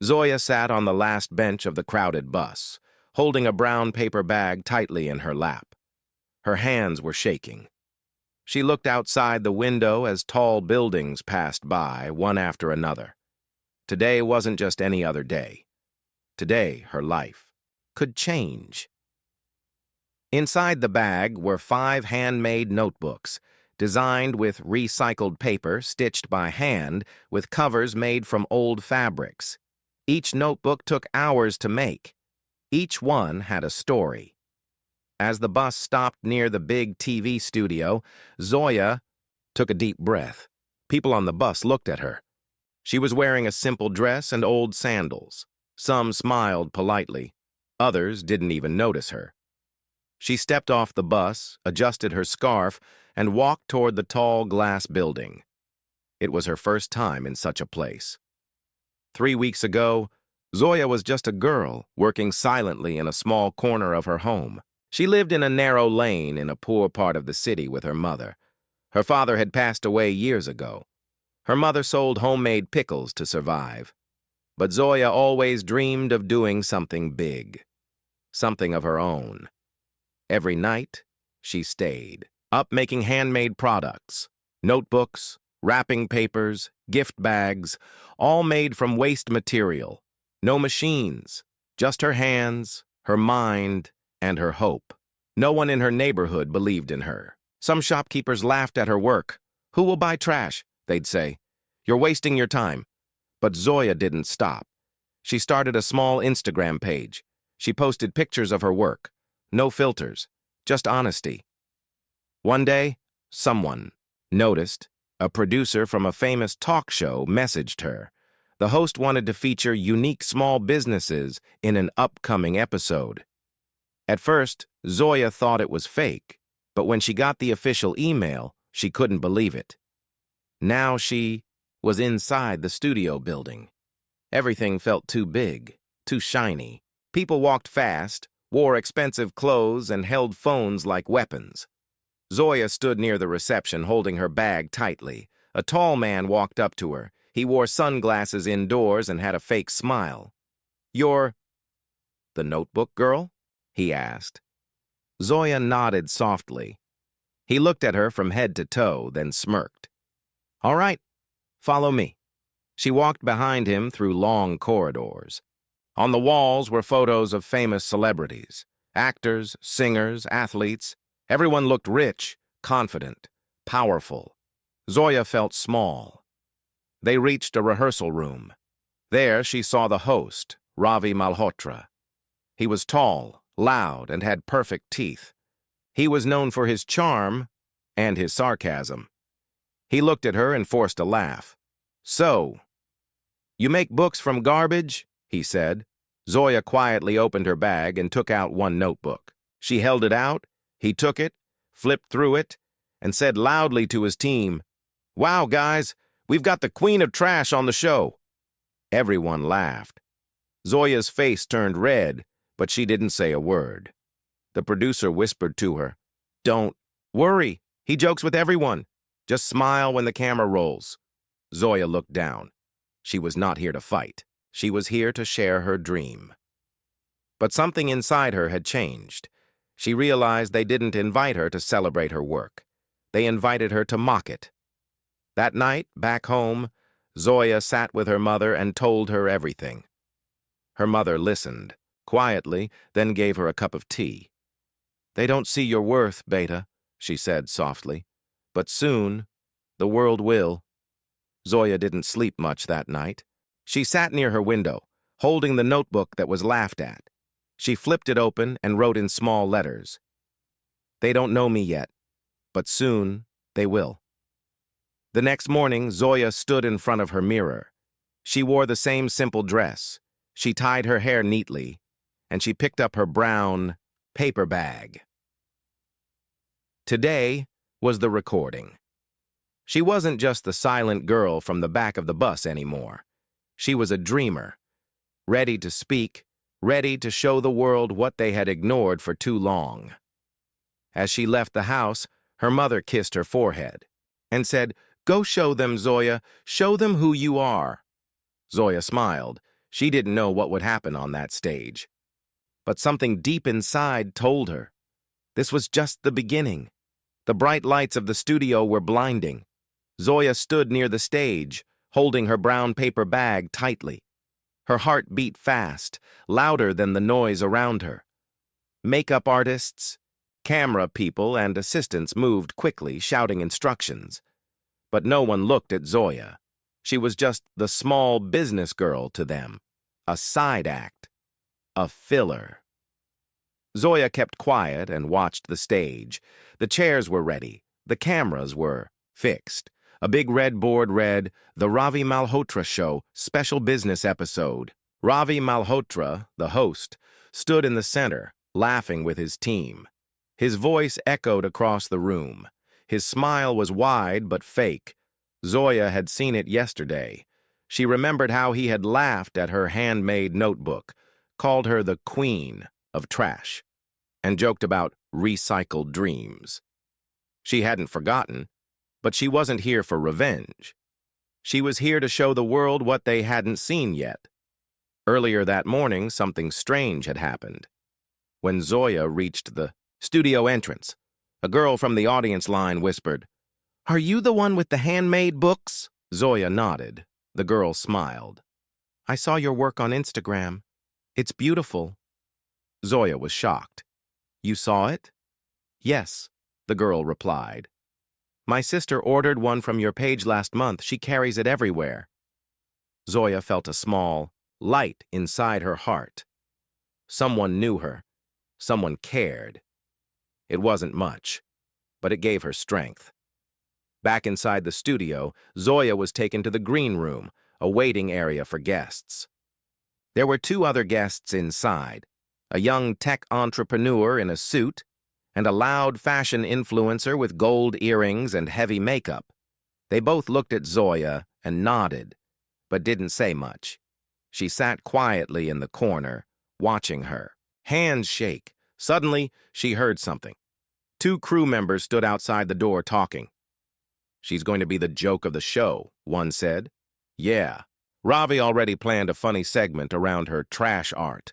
Zoya sat on the last bench of the crowded bus, holding a brown paper bag tightly in her lap. Her hands were shaking. She looked outside the window as tall buildings passed by, one after another. Today wasn't just any other day. Today, her life could change. Inside the bag were 5 handmade notebooks, designed with recycled paper stitched by hand with covers made from old fabrics. Each notebook took hours to make. Each one had a story. As the bus stopped near the big TV studio, Zoya took a deep breath. People on the bus looked at her. She was wearing a simple dress and old sandals. Some smiled politely. Others didn't even notice her. She stepped off the bus, adjusted her scarf, and walked toward the tall glass building. It was her first time in such a place. 3 weeks ago, Zoya was just a girl working silently in a small corner of her home. She lived in a narrow lane in a poor part of the city with her mother. Her father had passed away years ago. Her mother sold homemade pickles to survive. But Zoya always dreamed of doing something big, something of her own. Every night, she stayed, up making handmade products, notebooks, wrapping papers, gift bags, all made from waste material. No machines, just her hands, her mind, and her hope. No one in her neighborhood believed in her. Some shopkeepers laughed at her work. "Who will buy trash?" they'd say. "You're wasting your time." But Zoya didn't stop. She started a small Instagram page. She posted pictures of her work. No filters, just honesty. One day, someone noticed. A producer from a famous talk show messaged her. The host wanted to feature unique small businesses in an upcoming episode. At first, Zoya thought it was fake, but when she got the official email, she couldn't believe it. Now she was inside the studio building. Everything felt too big, too shiny. People walked fast, wore expensive clothes, and held phones like weapons. Zoya stood near the reception, holding her bag tightly. A tall man walked up to her. He wore sunglasses indoors and had a fake smile. "You're the notebook girl?" he asked. Zoya nodded softly. He looked at her from head to toe, then smirked. "All right, follow me." She walked behind him through long corridors. On the walls were photos of famous celebrities, actors, singers, athletes. Everyone looked rich, confident, powerful. Zoya felt small. They reached a rehearsal room. There she saw the host, Ravi Malhotra. He was tall, loud, and had perfect teeth. He was known for his charm and his sarcasm. He looked at her and forced a laugh. "So, you make books from garbage?" he said. Zoya quietly opened her bag and took out one notebook. She held it out. He took it, flipped through it, and said loudly to his team, "Wow, guys, we've got the queen of trash on the show." Everyone laughed. Zoya's face turned red, but she didn't say a word. The producer whispered to her, "Don't worry, he jokes with everyone. Just smile when the camera rolls." Zoya looked down. She was not here to fight. She was here to share her dream. But something inside her had changed. She realized they didn't invite her to celebrate her work. They invited her to mock it. That night, back home, Zoya sat with her mother and told her everything. Her mother listened, quietly, then gave her a cup of tea. "They don't see your worth, Beta," she said softly. "But soon, the world will." Zoya didn't sleep much that night. She sat near her window, holding the notebook that was laughed at. She flipped it open and wrote in small letters, "They don't know me yet, but soon they will." The next morning, Zoya stood in front of her mirror. She wore the same simple dress. She tied her hair neatly, and she picked up her brown paper bag. Today was the recording. She wasn't just the silent girl from the back of the bus anymore. She was a dreamer, ready to speak, ready to show the world what they had ignored for too long. As she left the house, her mother kissed her forehead and said, "Go show them, Zoya. Show them who you are." Zoya smiled. She didn't know what would happen on that stage. But something deep inside told her. This was just the beginning. The bright lights of the studio were blinding. Zoya stood near the stage, holding her brown paper bag tightly. Her heart beat fast, louder than the noise around her. Makeup artists, camera people, and assistants moved quickly, shouting instructions. But no one looked at Zoya. She was just the small business girl to them. A side act. A filler. Zoya kept quiet and watched the stage. The chairs were ready. The cameras were fixed. A big red board read, "The Ravi Malhotra Show, Special Business Episode." Ravi Malhotra, the host, stood in the center, laughing with his team. His voice echoed across the room. His smile was wide but fake. Zoya had seen it yesterday. She remembered how he had laughed at her handmade notebook, called her the queen of trash, and joked about recycled dreams. She hadn't forgotten, but she wasn't here for revenge. She was here to show the world what they hadn't seen yet. Earlier that morning, something strange had happened. When Zoya reached the studio entrance, a girl from the audience line whispered, "Are you the one with the handmade books?" Zoya nodded. The girl smiled. "I saw your work on Instagram. It's beautiful." Zoya was shocked. "You saw it?" "Yes," the girl replied. "My sister ordered one from your page last month. She carries it everywhere." Zoya felt a small light inside her heart. Someone knew her. Someone cared. It wasn't much, but it gave her strength. Back inside the studio, Zoya was taken to the green room, a waiting area for guests. There were two other guests inside, a young tech entrepreneur in a suit and a loud fashion influencer with gold earrings and heavy makeup. They both looked at Zoya and nodded, but didn't say much. She sat quietly in the corner, watching her, hands shake. Suddenly, she heard something. Two crew members stood outside the door talking. "She's going to be the joke of the show," one said. "Yeah, Ravi already planned a funny segment around her trash art."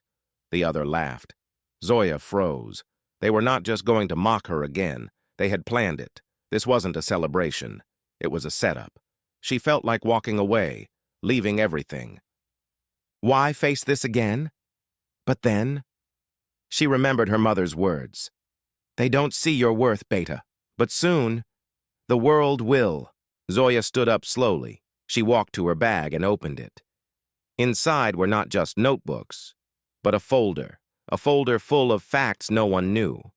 The other laughed. Zoya froze. They were not just going to mock her again. They had planned it. This wasn't a celebration. It was a setup. She felt like walking away, leaving everything. Why face this again? But then, she remembered her mother's words. "They don't see your worth, Beta, but soon, the world will." Zoya stood up slowly. She walked to her bag and opened it. Inside were not just notebooks, but a folder full of facts no one knew.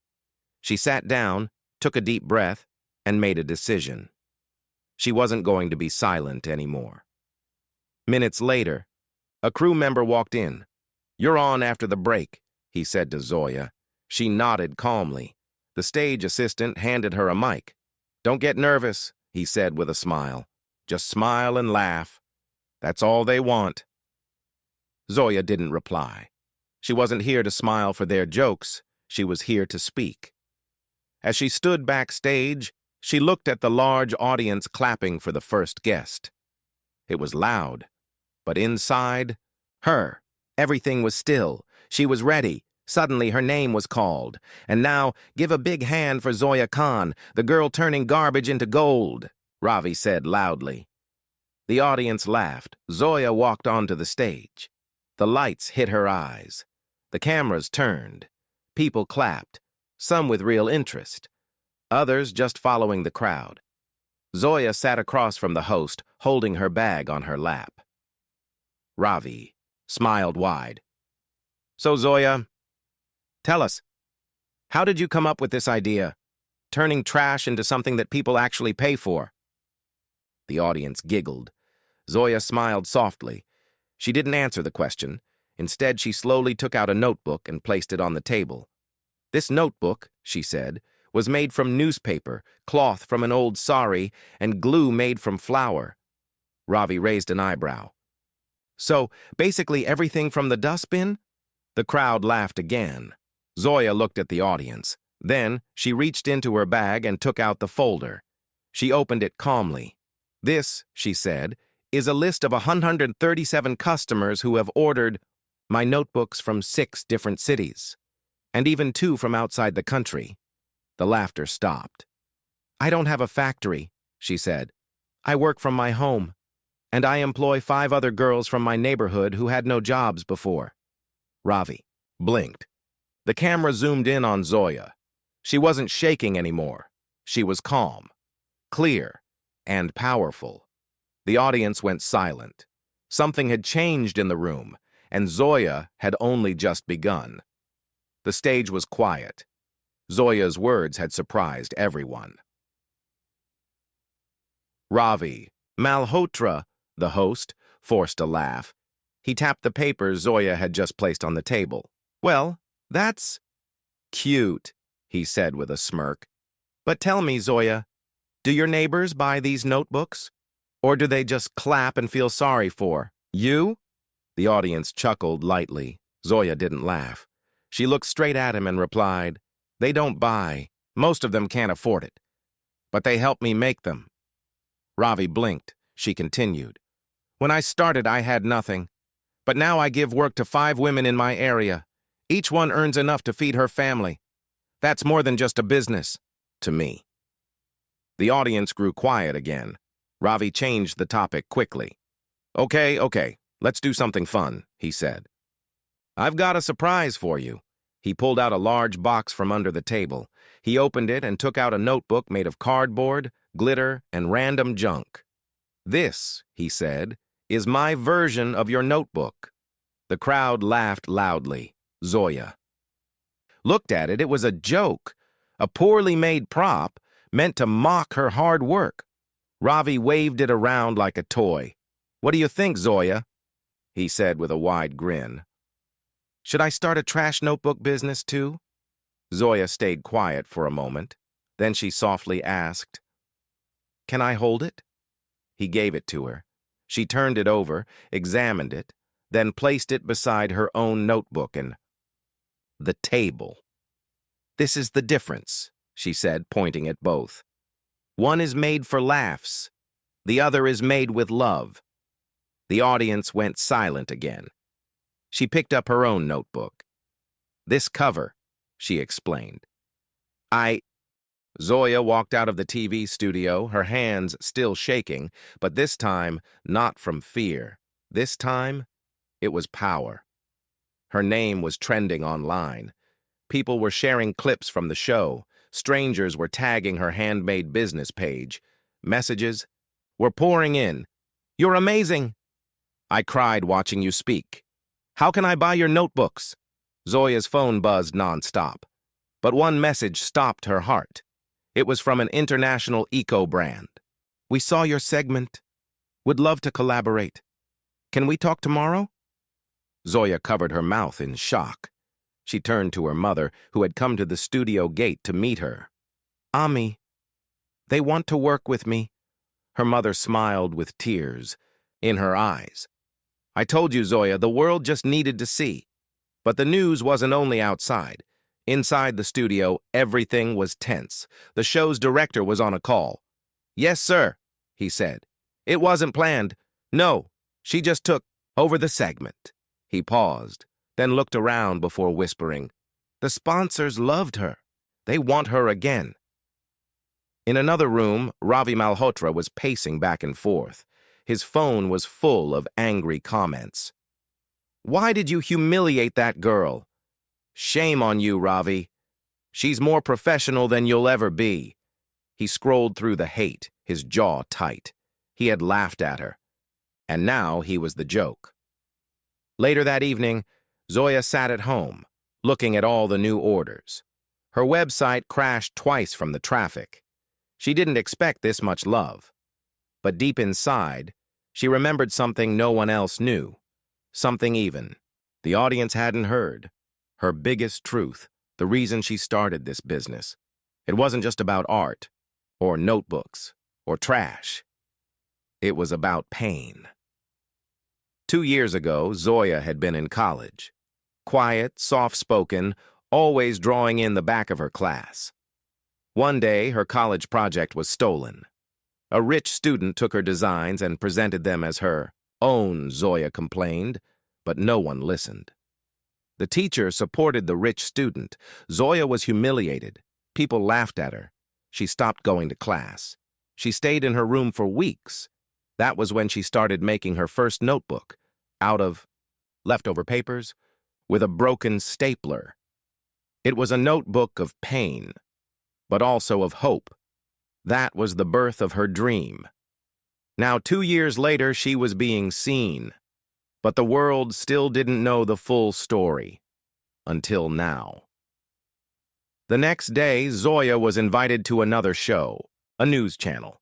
She sat down, took a deep breath, and made a decision. She wasn't going to be silent anymore. Minutes later, a crew member walked in. "You're on after the break," he said to Zoya. She nodded calmly. The stage assistant handed her a mic. "Don't get nervous," he said with a smile. "Just smile and laugh. That's all they want." Zoya didn't reply. She wasn't here to smile for their jokes. She was here to speak. As she stood backstage, she looked at the large audience clapping for the first guest. It was loud, but inside her, everything was still. She was ready. Suddenly, her name was called. "And now, give a big hand for Zoya Khan, the girl turning garbage into gold," Ravi said loudly. The audience laughed. Zoya walked onto the stage. The lights hit her eyes. The cameras turned. People clapped, some with real interest, others just following the crowd. Zoya sat across from the host, holding her bag on her lap. Ravi smiled wide. "So, Zoya, tell us, how did you come up with this idea, turning trash into something that people actually pay for?" The audience giggled. Zoya smiled softly. She didn't answer the question. Instead, she slowly took out a notebook and placed it on the table. "This notebook," she said, "was made from newspaper, cloth from an old sari, and glue made from flour." Ravi raised an eyebrow. "So, basically everything from the dustbin?" The crowd laughed again. Zoya looked at the audience. Then, she reached into her bag and took out the folder. She opened it calmly. "This," she said, is a list of 137 customers who have ordered my notebooks from 6 different cities, and even 2 from outside the country. The laughter stopped. I don't have a factory, she said. I work from my home, and I employ 5 other girls from my neighborhood who had no jobs before. Ravi blinked. The camera zoomed in on Zoya. She wasn't shaking anymore. She was calm, clear, and powerful. The audience went silent. Something had changed in the room, and Zoya had only just begun. The stage was quiet. Zoya's words had surprised everyone. Ravi Malhotra, the host, forced a laugh. He tapped the papers Zoya had just placed on the table. Well, that's cute, he said with a smirk. But tell me, Zoya, do your neighbors buy these notebooks? Or do they just clap and feel sorry for you? The audience chuckled lightly. Zoya didn't laugh. She looked straight at him and replied, They don't buy. Most of them can't afford it. But they help me make them. Ravi blinked. She continued. When I started, I had nothing. But now I give work to 5 women in my area. Each one earns enough to feed her family. That's more than just a business, to me. The audience grew quiet again. Ravi changed the topic quickly. Okay, let's do something fun, he said. I've got a surprise for you. He pulled out a large box from under the table. He opened it and took out a notebook made of cardboard, glitter, and random junk. This, he said, is my version of your notebook. The crowd laughed loudly. Zoya looked at it. It was a joke, a poorly made prop meant to mock her hard work. Ravi waved it around like a toy. What do you think, Zoya? He said with a wide grin. Should I start a trash notebook business too? Zoya stayed quiet for a moment. Then she softly asked, Can I hold it? He gave it to her. She turned it over, examined it, then placed it beside her own notebook and the table. This is the difference, she said, pointing at both. One is made for laughs. The other is made with love. The audience went silent again. She picked up her own notebook. This cover, she explained. Zoya walked out of the TV studio, her hands still shaking, but this time not from fear. This time, it was power. Her name was trending online. People were sharing clips from the show. Strangers were tagging her handmade business page. Messages were pouring in. You're amazing! I cried watching you speak. How can I buy your notebooks? Zoya's phone buzzed nonstop. But one message stopped her heart. It was from an international eco-brand. We saw your segment. Would love to collaborate. Can we talk tomorrow? Zoya covered her mouth in shock. She turned to her mother, who had come to the studio gate to meet her. Ami, they want to work with me. Her mother smiled with tears in her eyes. I told you, Zoya, the world just needed to see. But the news wasn't only outside. Inside the studio, everything was tense. The show's director was on a call. Yes, sir, he said. It wasn't planned. No, she just took over the segment. He paused, then looked around before whispering, The sponsors loved her. They want her again. In another room, Ravi Malhotra was pacing back and forth. His phone was full of angry comments. Why did you humiliate that girl? Shame on you, Ravi. She's more professional than you'll ever be. He scrolled through the hate, his jaw tight. He had laughed at her. And now he was the joke. Later that evening, Zoya sat at home, looking at all the new orders. Her website crashed twice from the traffic. She didn't expect this much love. But deep inside, she remembered something no one else knew. Something even the audience hadn't heard. Her biggest truth, the reason she started this business. It wasn't just about art, or notebooks, or trash. It was about pain. 2 years ago, Zoya had been in college. Quiet, soft-spoken, always drawing in the back of her class. One day, her college project was stolen. A rich student took her designs and presented them as her own, Zoya complained, but no one listened. The teacher supported the rich student. Zoya was humiliated. People laughed at her. She stopped going to class. She stayed in her room for weeks. That was when she started making her first notebook, out of leftover papers, with a broken stapler. It was a notebook of pain, but also of hope. That was the birth of her dream. Now, 2 years later, she was being seen. But the world still didn't know the full story. Until now. The next day, Zoya was invited to another show, a news channel.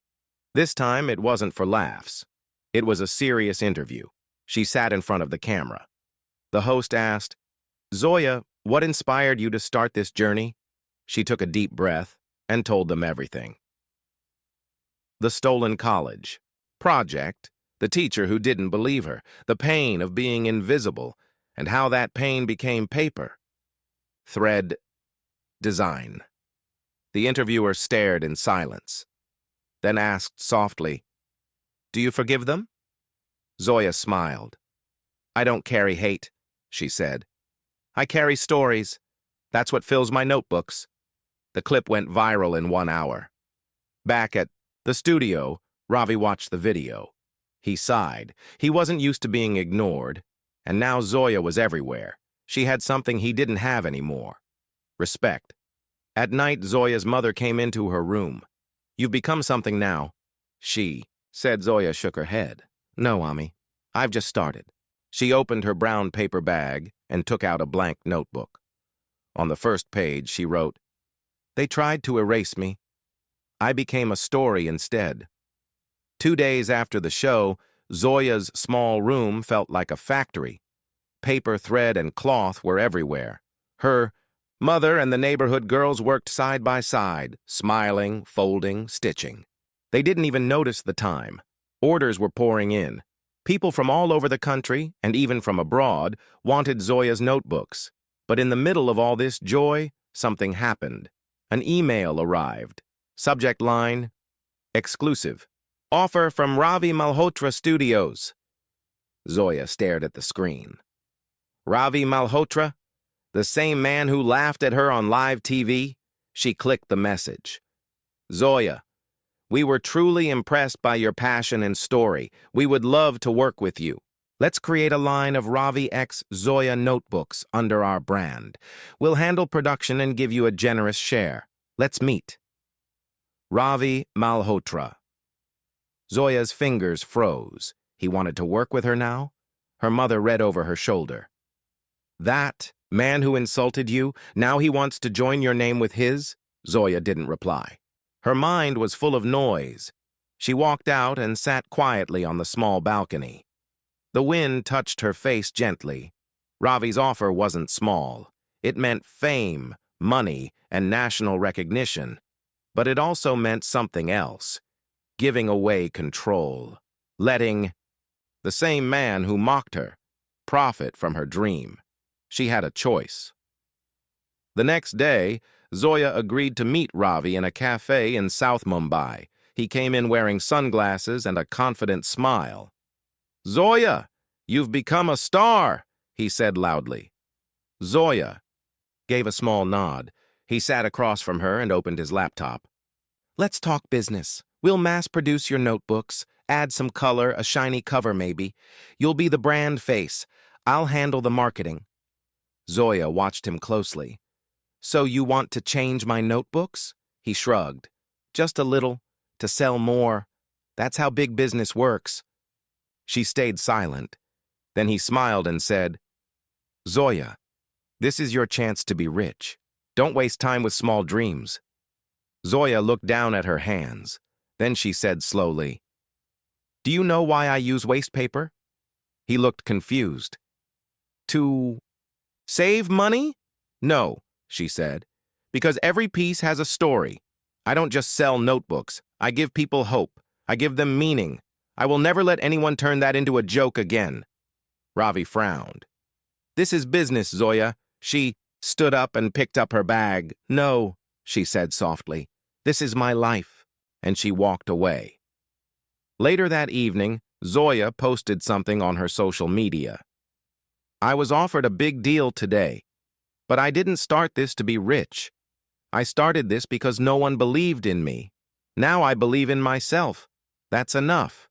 This time, it wasn't for laughs. It was a serious interview. She sat in front of the camera. The host asked, "Zoya, what inspired you to start this journey?" She took a deep breath and told them everything. The stolen college, project, the teacher who didn't believe her, the pain of being invisible, and how that pain became paper. Thread, design. The interviewer stared in silence, then asked softly, "Do you forgive them?" Zoya smiled. "I don't carry hate," she said. "I carry stories. That's what fills my notebooks." The clip went viral in 1 hour. Back at the studio, Ravi watched the video. He sighed. He wasn't used to being ignored, and now Zoya was everywhere. She had something he didn't have anymore. Respect. At night, Zoya's mother came into her room. "You've become something now." "She," said. Zoya shook her head. "No, Ami. I've just started." She opened her brown paper bag and took out a blank notebook. On the first page, she wrote, "They tried to erase me. I became a story instead." 2 days after the show, Zoya's small room felt like a factory. Paper, thread, and cloth were everywhere. Her mother and the neighborhood girls worked side by side, smiling, folding, stitching. They didn't even notice the time. Orders were pouring in. People from all over the country, and even from abroad, wanted Zoya's notebooks. But in the middle of all this joy, something happened. An email arrived. Subject line, "Exclusive. Offer from Ravi Malhotra Studios." Zoya stared at the screen. Ravi Malhotra? The same man who laughed at her on live TV? She clicked the message. "Zoya, we were truly impressed by your passion and story. We would love to work with you. Let's create a line of Ravi X Zoya notebooks under our brand. We'll handle production and give you a generous share. Let's meet." Ravi Malhotra. Zoya's fingers froze. He wanted to work with her now? Her mother read over her shoulder. "That man who insulted you, now he wants to join your name with his?" Zoya didn't reply. Her mind was full of noise. She walked out and sat quietly on the small balcony. The wind touched her face gently. Ravi's offer wasn't small. It meant fame, money, and national recognition. But it also meant something else. Giving away control. Letting the same man who mocked her profit from her dream. She had a choice. The next day, Zoya agreed to meet Ravi in a cafe in South Mumbai. He came in wearing sunglasses and a confident smile. "Zoya, you've become a star," he said loudly. Zoya gave a small nod. He sat across from her and opened his laptop. "Let's talk business. We'll mass-produce your notebooks, add some color, a shiny cover maybe. You'll be the brand face. I'll handle the marketing." Zoya watched him closely. "So you want to change my notebooks?" He shrugged. "Just a little, to sell more. That's how big business works." She stayed silent. Then he smiled and said, "Zoya, this is your chance to be rich. Don't waste time with small dreams." Zoya looked down at her hands. Then she said slowly, "Do you know why I use waste paper?" He looked confused. "To save money?" "No," she said, "because every piece has a story. I don't just sell notebooks. I give people hope. I give them meaning. I will never let anyone turn that into a joke again." Ravi frowned. "This is business, Zoya." She stood up and picked up her bag. "No," she said softly. "This is my life." And she walked away. Later that evening, Zoya posted something on her social media. I was offered a big deal today, but I didn't start this to be rich. I started this because no one believed in me. Now I believe in myself. That's enough.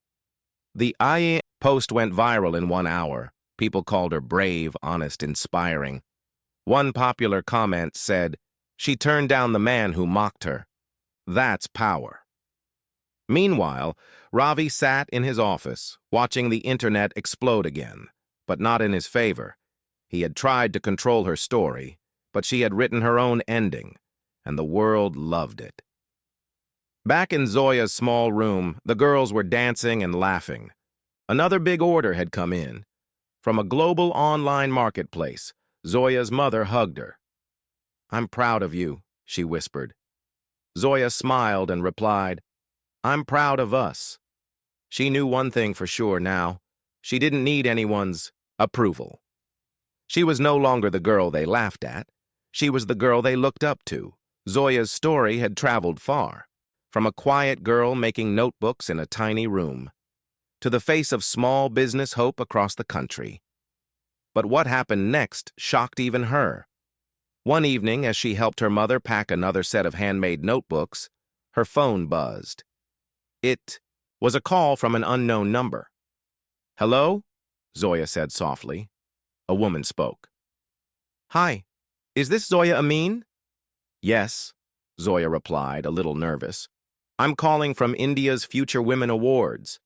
The I post went viral in 1 hour. People called her brave, honest, inspiring. One popular comment said, "She turned down the man who mocked her." That's power. Meanwhile, Ravi sat in his office, watching the internet explode again, but not in his favor. He had tried to control her story, but she had written her own ending, and the world loved it. Back in Zoya's small room, the girls were dancing and laughing. Another big order had come in. From a global online marketplace, Zoya's mother hugged her. "I'm proud of you," she whispered. Zoya smiled and replied, "I'm proud of us." She knew one thing for sure now. She didn't need anyone's approval. She was no longer the girl they laughed at. She was the girl they looked up to. Zoya's story had traveled far, from a quiet girl making notebooks in a tiny room, to the face of small business hope across the country. But what happened next shocked even her. One evening, as she helped her mother pack another set of handmade notebooks, her phone buzzed. It was a call from an unknown number. "Hello?" Zoya said softly. A woman spoke. "Hi, is this Zoya Amin?" "Yes," Zoya replied, a little nervous. "I'm calling from India's Future Women Awards."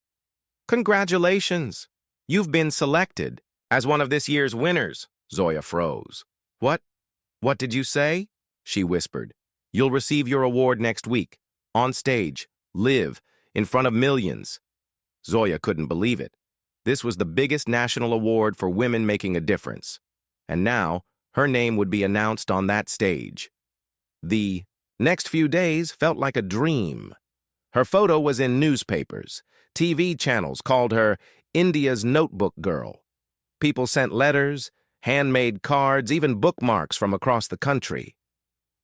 "Congratulations! You've been selected as one of this year's winners." Zoya froze. "What? What did you say?" she whispered. "You'll receive your award next week, on stage, live, in front of millions." Zoya couldn't believe it. This was the biggest national award for women making a difference. And now, her name would be announced on that stage. The next few days felt like a dream. Her photo was in newspapers. TV channels called her India's Notebook Girl. People sent letters, handmade cards, even bookmarks from across the country.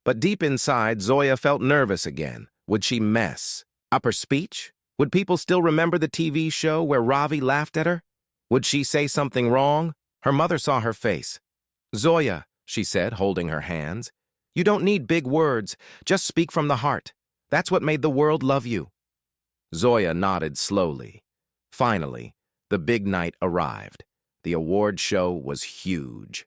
But deep inside, Zoya felt nervous again. Would she mess up her speech? Would people still remember the TV show where Ravi laughed at her? Would she say something wrong? Her mother saw her face. "Zoya," she said, holding her hands, "you don't need big words. Just speak from the heart. That's what made the world love you." Zoya nodded slowly. Finally, the big night arrived. The award show was huge.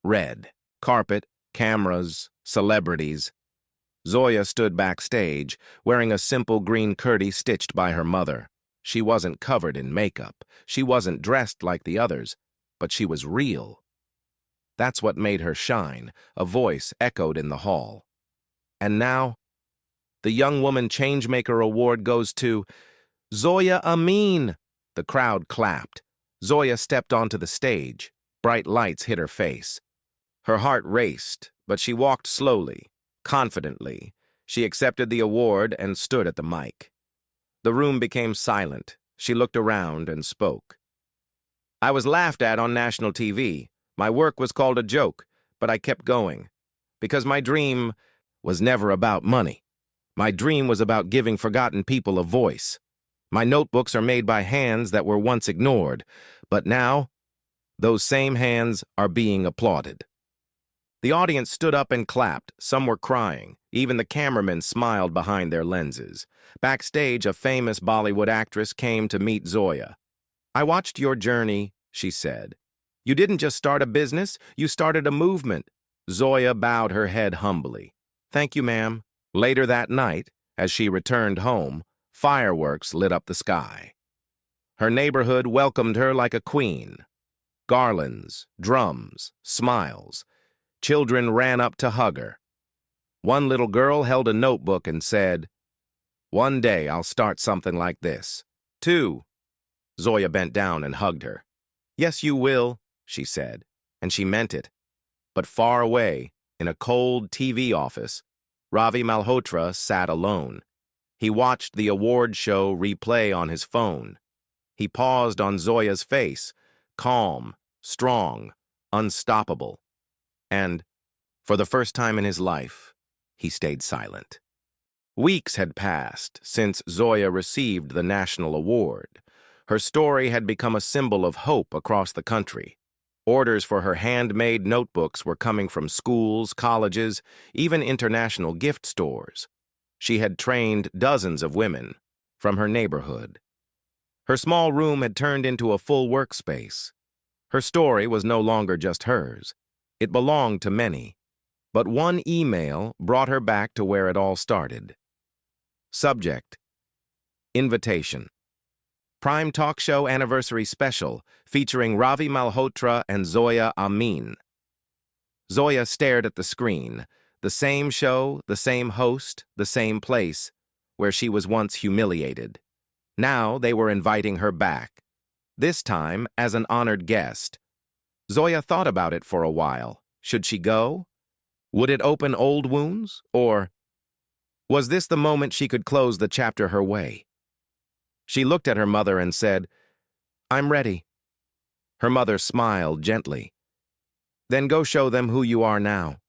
Red carpet, cameras, celebrities. Zoya stood backstage, wearing a simple green kurti stitched by her mother. She wasn't covered in makeup. She wasn't dressed like the others, but she was real. That's what made her shine. A voice echoed in the hall. And now, the Young Woman Changemaker Award goes to Zoya Amin. The crowd clapped. Zoya stepped onto the stage. Bright lights hit her face. Her heart raced, but she walked slowly, confidently. She accepted the award and stood at the mic. The room became silent. She looked around and spoke. "I was laughed at on national TV. My work was called a joke, but I kept going. Because my dream was never about money. My dream was about giving forgotten people a voice. My notebooks are made by hands that were once ignored, but now, those same hands are being applauded." The audience stood up and clapped. Some were crying. Even the cameramen smiled behind their lenses. Backstage, a famous Bollywood actress came to meet Zoya. "I watched your journey," she said. "You didn't just start a business, you started a movement." Zoya bowed her head humbly. "Thank you, ma'am." Later that night, as she returned home, fireworks lit up the sky. Her neighborhood welcomed her like a queen. Garlands, drums, smiles. Children ran up to hug her. One little girl held a notebook and said, "One day I'll start something like this." "Two." Zoya bent down and hugged her. "Yes, you will," she said, and she meant it. But far away, in a cold TV office, Ravi Malhotra sat alone. He watched the award show replay on his phone. He paused on Zoya's face, calm, strong, unstoppable. And, for the first time in his life, he stayed silent. Weeks had passed since Zoya received the national award. Her story had become a symbol of hope across the country. Orders for her handmade notebooks were coming from schools, colleges, even international gift stores. She had trained dozens of women from her neighborhood. Her small room had turned into a full workspace. Her story was no longer just hers. It belonged to many. But one email brought her back to where it all started. Subject: Invitation. Prime Talk Show Anniversary Special featuring Ravi Malhotra and Zoya Amin. Zoya stared at the screen. The same show, the same host, the same place, where she was once humiliated. Now they were inviting her back, this time as an honored guest. Zoya thought about it for a while. Should she go? Would it open old wounds? Or was this the moment she could close the chapter her way? She looked at her mother and said, "I'm ready." Her mother smiled gently. "Then go show them who you are now."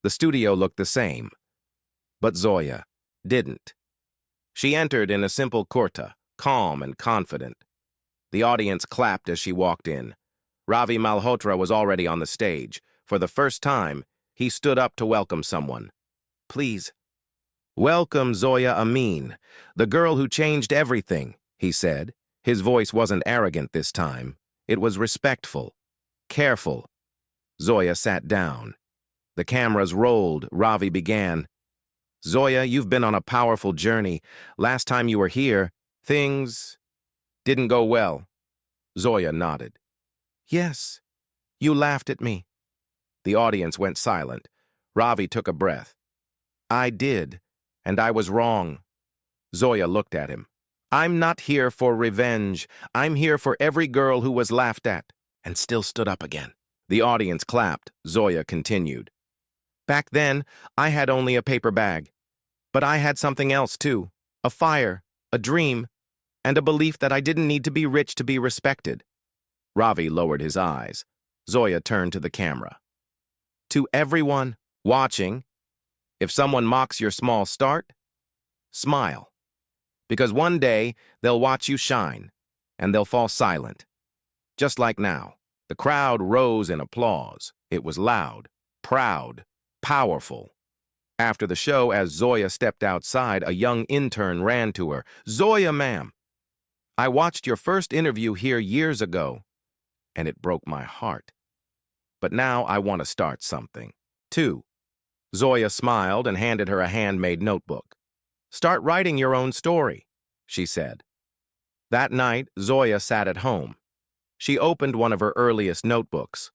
The studio looked the same, but Zoya didn't. She entered in a simple kurta, calm and confident. The audience clapped as she walked in. Ravi Malhotra was already on the stage. For the first time, he stood up to welcome someone. "Please." "Welcome, Zoya Amin, the girl who changed everything," he said. His voice wasn't arrogant this time. It was respectful, careful. Zoya sat down. The cameras rolled. Ravi began. "Zoya, you've been on a powerful journey. Last time you were here, things didn't go well." Zoya nodded. "Yes, you laughed at me." The audience went silent. Ravi took a breath. "I did, and I was wrong." Zoya looked at him. "I'm not here for revenge. I'm here for every girl who was laughed at," and still stood up again. The audience clapped. Zoya continued. "Back then, I had only a paper bag. But I had something else, too. A fire, a dream, and a belief that I didn't need to be rich to be respected." Ravi lowered his eyes. Zoya turned to the camera. "To everyone watching, if someone mocks your small start, smile. Because one day, they'll watch you shine, and they'll fall silent. Just like now." The crowd rose in applause. It was loud, proud, powerful. After the show, as Zoya stepped outside, a young intern ran to her. "Zoya, ma'am, I watched your first interview here years ago, and it broke my heart. But now I want to start something, too." Zoya smiled and handed her a handmade notebook. "Start writing your own story," she said. That night, Zoya sat at home. She opened one of her earliest notebooks.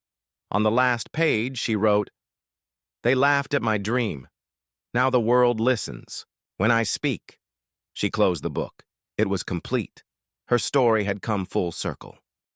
On the last page, she wrote, "They laughed at my dream. Now the world listens when I speak." She closed the book. It was complete. Her story had come full circle.